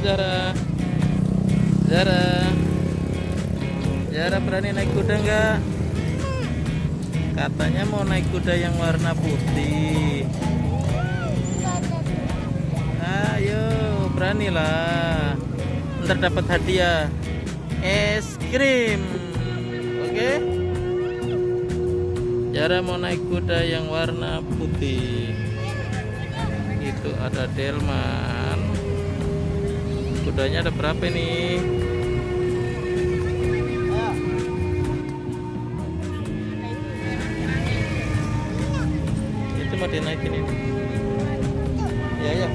Zara. Zara. Zara berani naik kuda enggak? Katanya mau naik kuda yang warna putih. Ayo, beranilah. Ntar dapat hadiah es krim. Oke? Zara mau naik kuda yang warna putih. Itu ada delman. Kudanya ada berapa nih? Itu mau dinaikin ini. Ya ya.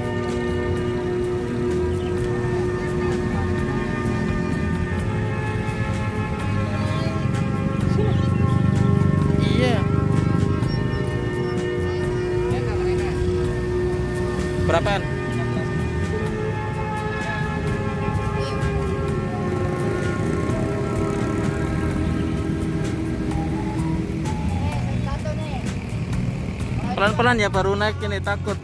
Iya. Berapaan? Pelan-pelan ya, baru naik ini takut.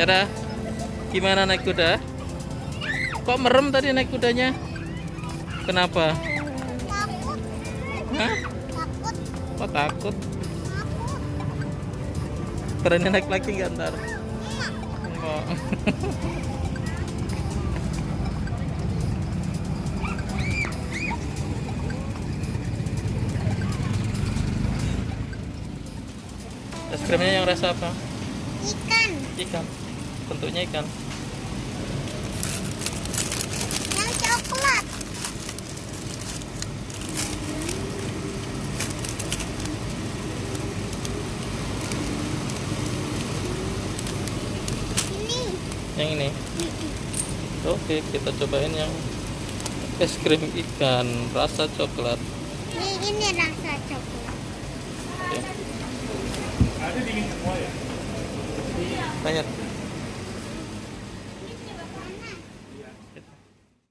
Zara, gimana naik kuda? Kok merem tadi naik kudanya? Kenapa? Takut. Hah? Takut. Kok takut? Berani naik lagi nggak ntar? Enggak. Es krimnya yang rasa apa? Ikan. Ikan. Bentuknya ikan. Yang coklat. Ini. Yang ini. Oke, kita cobain yang es krim ikan rasa coklat. Ini rasa coklat. Oke. Ada dingin semua ya? Bayar.